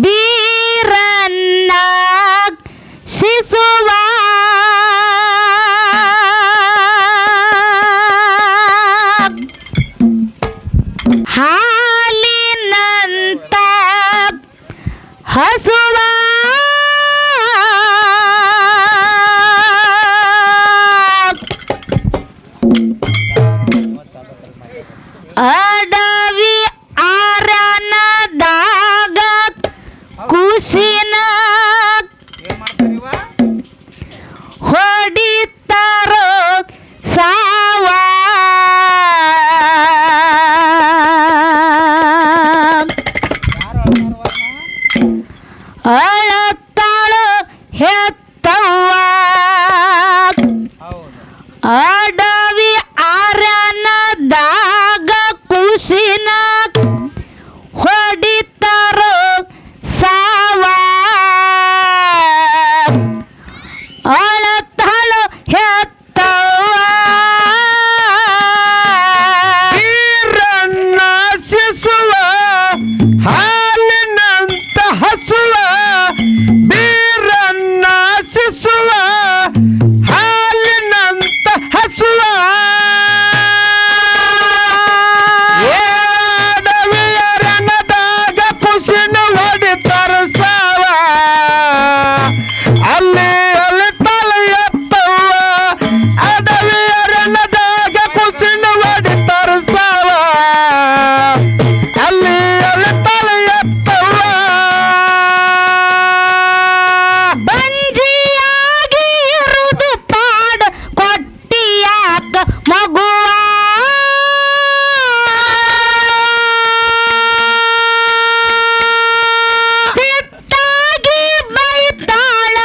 ಬೀರನ್ನ ಶಿಸುವ ಹಾಲಿನಂತ ಹಸುವ ಅಡವಿ ಆರನದಾಗ ಕುಶಿನ ಹೊಡಿತಾರೋ ಸಾವ ಅಳತಾಳು ಹೆತ್ತವ್ವ ಅಡವಿ ಆರನದಾಗ ಕುಶಿನ ಹೊಡಿತಾರೋ ಸಾವ ಅಳತಾಳು ಹೆತ್ತವ್ವ ಬೀರನ್ನ ಶಿಸುವ ಹಾಲಿನಂತ ಹಸುವ ಬೀರನ್ನ ಶಿಸುವ ಹಾಲಿನಂತ ಹಸುವ ಅಡವಿಯ ರಣದಾಗ ಕುಸಿನ ಹೊಡಿತಾರ ಸಾವ ಅಲ್ಲಿ ಅಲ್ಲಿ ತಲೆ ಎತ್ತವ್ವ ಅಡವಿಯ ರಣದಾಗ ಕುಸಿನ ಹೊಡಿತಾರ ಸಾವ ಅಲ್ಲಿ ಅಲ್ಲಿ ತಲೆ ಎತ್ತವ್ವ ಬಂಜಿಯಾಗಿ ಇರುದು ಪಾಡ ಕೊಟ್ಟಿಯಾಕ ಮಗುವ ಸಿಟ್ಟಾಗಿ ಬೈತಾಳ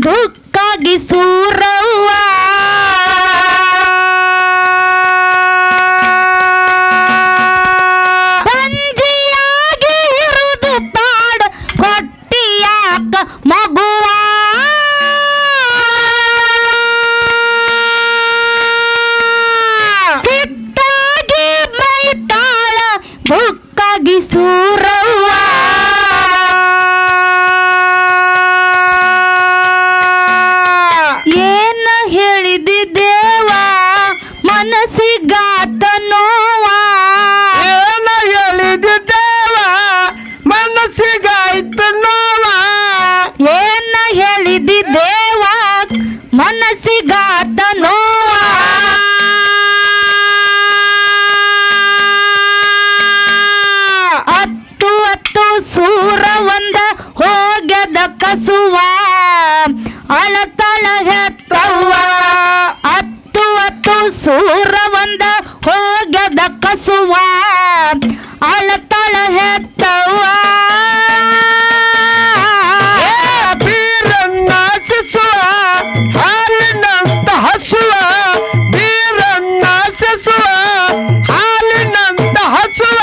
ದುಃಖಾಗಿ ಸೂರವ್ವ ಬಂಜಿಯಾಗಿ ಇರುದು ಪಾಡ ಕೊಟ್ಟಿಯಾಕ ಮಗುವ ಸಿಟ್ಟಾಗಿ ಬೈತಾಳ ದುಃಖಾಗಿ ಸೂರವ್ವ ಏನ ಹೇಳಿದಿದ್ದೇವ ಮನಸ್ಸಿಗಾತ ನೋವ ಏನ ಹೇಳಿದ್ದೇವ ಮನಸ್ಸಿಗಾಯ್ತು ನೋವ ಏನ ಹೇಳಿದಿದ್ದೇವ ಮನಸ್ಸಿಗಾತ ನೋವ ಹತ್ತು ಹತ್ತು ಸೂರ ಒಂದ ಹೋಗ್ಯದ ಕಸುವ ಅಳತಳ ಹೆತ್ತವ್ವ ಹತ್ತು ಹತ್ತು ಸೂರ ಒಂದ ಹೋಗ್ಯದ ಕಸುವ ಅಳತಳ ಹೆತ್ತವ್ವ ಬೀರನ್ನ ಶಿಸುವ ಹಾಲಿನಂತ ಹಸುವ ಬೀರನ್ನ ಶಿಸುವ ಹಾಲಿನಂತ ಹಸುವ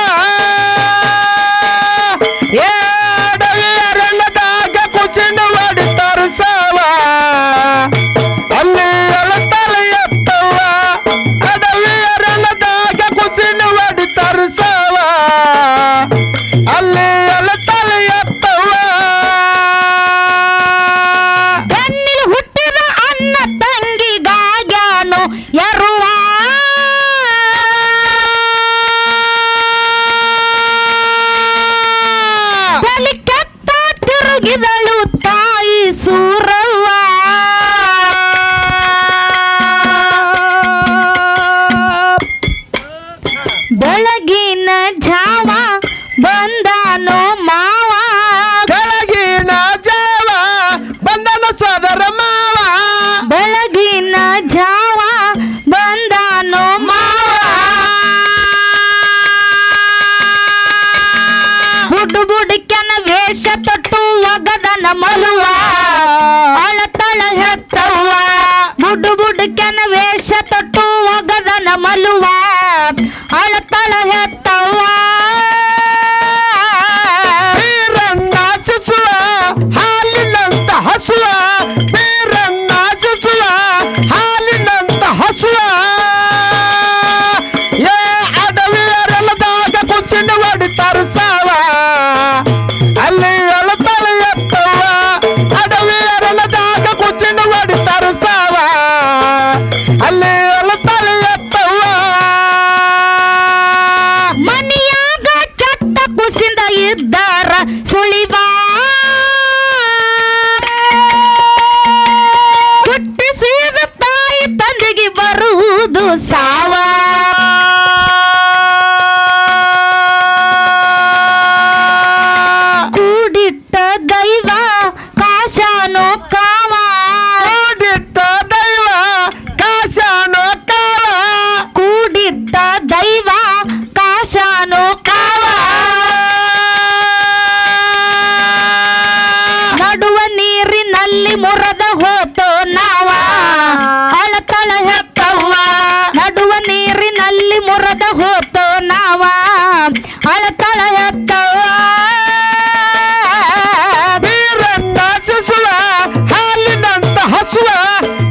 ಅಡವಿಯ ರಣದಾಗ ಕುಚಿನ ಹೊಡಿತಾರ ಸಾವ ಅಲ್ಲಿ ಅಳತಲೆ ಎತ್ತವ್ವ ಅಡವಿಯ ರಣದಾಗ ಕುಚಿನ ಹೊಡಿತಾರ ಸಾವ ಅಲ್ಲಿ ಅಳತಲೆ ಎತ್ತವ್ವ ಬೆನ್ನಿಲ್ ಹುಟ್ಟಿದ ಅಣ್ಣ ತಂಗಿಗಾಗ್ಯಾನು ಯರುವ ತಲೆ ಕೆತ್ತ ತಿರುಗಿದಳು ತಾಯಿ ಸೂರವ್ವ ಬೆಳಗಿನ ಜಾವ ಬಂದಾನೋ ಮಾವ ಬೆಳಗಿನ ಜಾವ ಬಂದನ ಸೋದರ ಮಾವ ಬೆಳಗಿನ ಜಾವ ಬಂದಾನೋ ಮಾವ ಬುಡು ಬುಡಕ್ಯನ ವೇಷ ತೊಟ್ಟು ಒಗದನ ಮಲುವ ಅಳತಳ ಹೆತ್ತವ್ವ ಬುಡು ಬುಡಕ್ಯನ ವೇಷ ತೊಟ್ಟು ಒಗದನ ಮಲುವ ಅಳತಳ ಹೆತ್ತವ್ವ ಬೀರನ್ನ ಶಿಸುವ ಹಾಲಿನಂತ ಹಸುವ ಬೀರನ್ನ ಶಿಸುವ ಹಾಲಿನಂತ ಹಸುವ ಅಡವಿಯ ರಣದಾಗ ಕುಚಿನ ಹೊಡಿತಾರ ಸಾವ ಅಲ್ಲಿ ನೀರಿನಲ್ಲಿ ಮುರದ ಹೋತೋ ನಾವ ಅಳತಳ ಹೆತ್ತವ್ವ ನಡುವ ನೀರಿನಲ್ಲಿ ಮುರದ ಹೋತೋ ನಾವ ಅಳತಳ ಹೆತ್ತವ್ವ ಬೀರನ್ನ ಚುಸುವ ಹಾಲಿನಂತ ಹಸುವ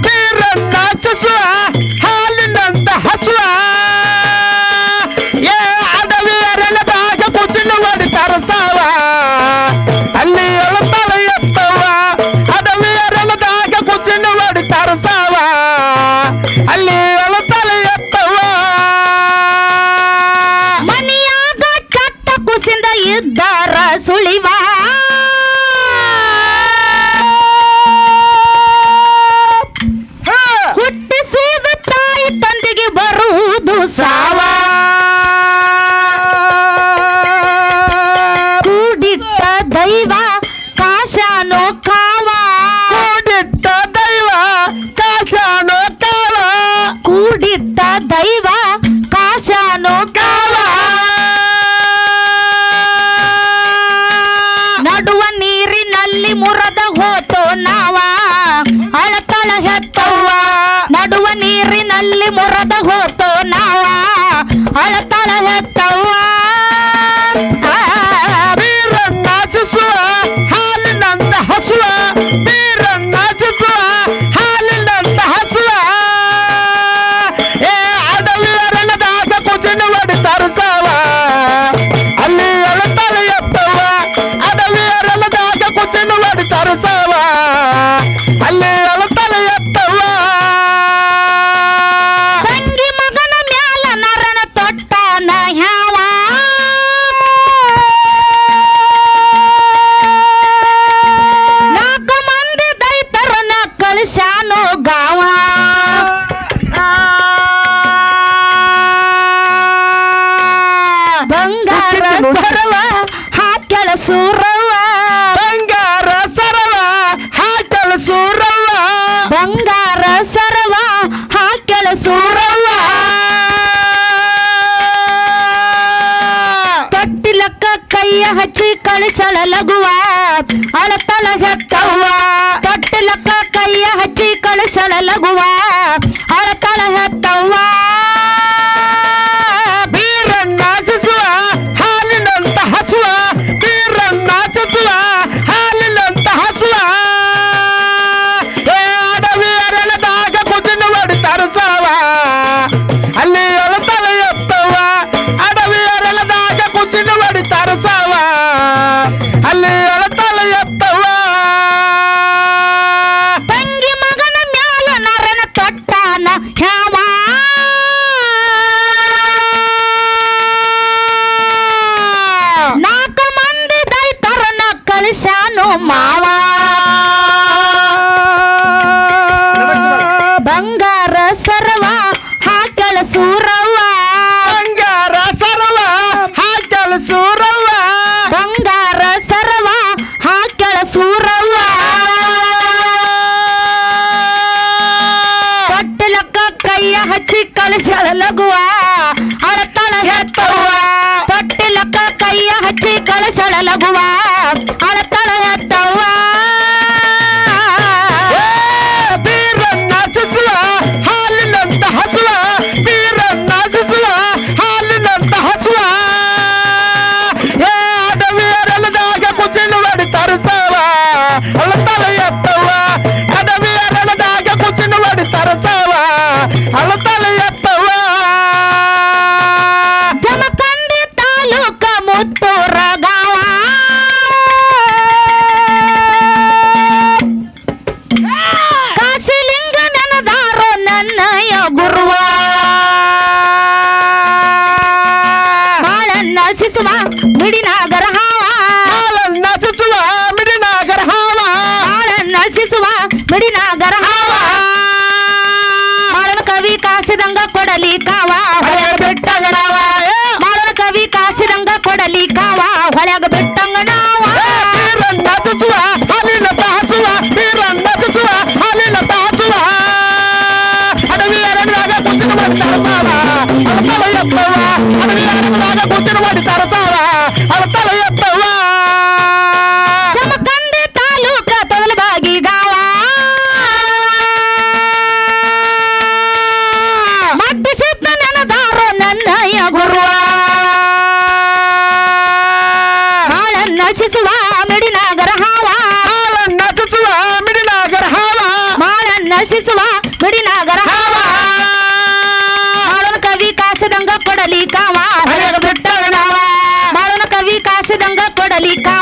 ಬೀರನ್ನ ಚುಸುವ ಹಾಲಿನಂತ ಹಸುವ ಏ ಅಡವಿ ಅರಳದಾಗ ಕುಚಿನ ಹೊಡಿತಾರ ಸಾವ ಅಲ್ಲಿ ಅಳತಳ ಎತ್ತವ್ವ ಅಡವಿ ಅರಳದಾಗ ಕುಚಿನ ಹೊಡಿತಾರ ಸಾವ ಅಲ್ಲಿ ಅಳತಳ ಎತ್ತವ್ವ ಮನಿಯಾಗ ಚಟ್ಟ ಕುಸಿಂದ ಇದ್ದಾರ ಸುಳಿವ ಹುಟ್ಟಿಸಿದ ತಾಯಿ ತಂದೆಗೆ ಬರುವುದು ಸಾವ ಕೂಡಿಟ್ಟ ದೈವ ಕಾಶಾನೋ ಕಾವ ಕೂಡಿಟ್ಟ ದೈವ ಕಾಶಾನೋ ಕಾವ ಕೂಡಿಟ್ಟ ದೈವ ಕಾಶಾನೋ ಕಾವ ನಡುವ ನೀರಿನಲ್ಲಿ ಮುರದ ಹೋತೋ ನಾವ ಅಳತಳ ಹೆತ್ತವ್ವ ನಡುವ ನೀರಿನಲ್ಲಿ ಮುರದ ಹೋತೋ ನಾವ ಅಳತಳ ಹೆತ್ತವ್ವ ಬೀರನ್ನ ಚುಸುವ ಹಾಲಿನಂತ ಹಸುವ ಬೀರನ್ನ ಚುಸುವ ಹಾಲಿನಂತ ಹಸುವ ಏ ಅಡವಿ ಅರಳದಾಗ ಕುಚಿನ ಹೊಡಿತಾರ ಸಾವ ಅಲ್ಲಿ ಅಳತಳ ಎತ್ತವ್ವ ಅಡವಿ ಅರಳದಾಗ ಕುಚಿನ ಹೊಡಿತಾರ ಸಾವ ಅಲ್ಲಿ ಅಳತಳ ಎತ್ತವ್ವ ತಂಗಿ ಮಗನ ಮ್ಯಾಲ ನರನ ತೊಟ್ಟಾನ ಹ್ಯಾವ ನಾಲ್ಕು ಮಂದಿ ದೈತರನ ಕಳಿಸ್ಯಾನೋ ಗಾವ ಬಂಗಾರ ಸರ್ವ ಹಾಕ್ಯಳ ಸೂರವ್ವ ಬಂಗಾರ ಸರವ ಹಾಕಲ ಸೂರವ್ವ ಬಂಗಾರ ಸರ್ವ ಹಾಕ್ಯಳ ಸೂರವ್ವ ತೊಟ್ಟಿಲಕ್ಕ ಕೈಯ ಹಚ್ಚಿ ಕಳಿಸಳ ಲಗುವ ಅಳತಳ ಹೆತ್ತವ್ವ ತೊಟ್ಟಿಲಕ್ಕ ಕೈಯ ಹಚ್ಚಿ ಕಳಿಸಳ ಲಗುವ ಅಳತಳ ಹೆತ್ತವ್ವ ಬೀರನ್ನ ಚುಸುವ ಹಾಲಿನಂತ ಹಸುವ ಬೀರನ್ನ ಚುಸುವ ಹಾಲಿನಂತ ಹಸುವ ಏ ಅಡವಿ ಅರಳದಾಗ ಕುಚಿನ ಹೊಡಿತಾರ ಸಾವ ಅಲ್ಲಿ ಅಳತಳ ಎತ್ತವ್ವ ಅಡವಿ ಅರಳದಾಗ ಕುಚಿನ ಹೊಡಿತಾರ ಸಾವ ಅಲ್ಲಿ ಅಳತಳ ಎತ್ತವ್ವ ತಂಗಿ ಮಗನ ಮ್ಯಾಲ ನರನ ತೊಟ್ಟಾನ ಹ್ಯಾವ ನಾಲ್ಕು ಮಂದಿ ದೈತರನ ಕಳಿಸ್ಯಾನೋ ಮಾವ ಬಂಗಾರ ಸರ್ವ ಹಾಕ್ಯಳ ಸೂರವ್ವ ಬಂಗಾರ ಸರವ ಹಾಕಲ ಸೂರವ್ವ ಬಂಗಾರ ಸರ್ವ ಹಾಕ್ಯಳ ಸೂರವ್ವ ತೊಟ್ಟಿಲಕ್ಕ ಕೈಯ ಹಚ್ಚಿ ಕಳಿಸ್ಯಾಳ ಲಗುವ ಅಳತಳ ಹೆತ್ತವ್ವ ತೊಟ್ಟಿಲಕ್ಕ ಕೈಯ ಹಚ್ಚಿ ಕಳಿಸ್ಯಾಳ ಲಗುವ ಅಳತಳ ಹೆತ್ತವ್ವ ಬೀರನ್ನ ಚುಸುವ ಹಾಲಿನಂತ ಹಸುವ ಬೀರನ್ನ ಚುಸುವ ಹಾಲಿನಂತ ಹಸುವ ಏ ಅಡವಿ ಅರಳದಾಗ ಕುಚಿನ ಹೊಡಿತಾರ ಸಾವ ಅಳತಳ ಎತ್ತವ್ವ ಅಡವಿ ಅರಳದಾಗ ಕುಚಿನ ಹೊಡಿತಾರ ಸಾವ ಅಳತಳ ಎತ್ತವ್ವ ಜಮಖಂಡಿ ತಾಲೂಕ ಮುತ್ತೂರ ಗಾವ ಕಾಶಿಲಿಂಗ ನೆನದಾರೋ ನನ್ನಯ ಗುರುವ ಬಾಳನ್ನ ಶಿಸುವ ಮಿಡಿನಾಗರ ಹಾವ ಹಾಲನ್ನ ಚುಸುವ ಮಿಡಿನಾಗರ ಹಾವ ಬಾಳನ್ನ ಶಿಸುವ ಮಿಡಿನಾಗರ ಹಾವ ಬಾಳನ ಕವಿ ಕಾಶಿದಂಗ ಕೊಡಲಿ ಕಾವ ಹೊಳೆಗ ಬಿಟ್ಟಂಗಡವ ಬಾಳನ ಕವಿ ಕಾಶಿದಂಗ ಕೊಡಲಿ ಕಾವ ಹೊಳೆಗ ಬಿಟ್ಟಂಗಡವ ಬೀರನ್ನ ಚುಸುವ ಹಾಲಿನಂತ ಹಸುವ ಬೀರನ್ನ ಚುಸುವ ಹಾಲಿನಂತ ಹಸುವ ಅಡವಿ ಅರಳದಾಗ ಕುಚಿನ ಹೊಡಿತಾರ ಸಾವ ಅಳತಳ ಎತ್ತವ್ವ ಅಡವಿ ಅರಳದಾಗ ಕುಚಿನ ಹೊಡಿತಾರ ಸಾವ ಕಾಸಿದಂಗ ಕೊಡಲಿ ಕಾವ ಹೊಳೆಗ ಬಿಟ್ಟವ ನಾವ ಬಾಳನ ಕವಿ ಕಾಸಿದಂಗ ಕೊಡಲಿ ಕಾವ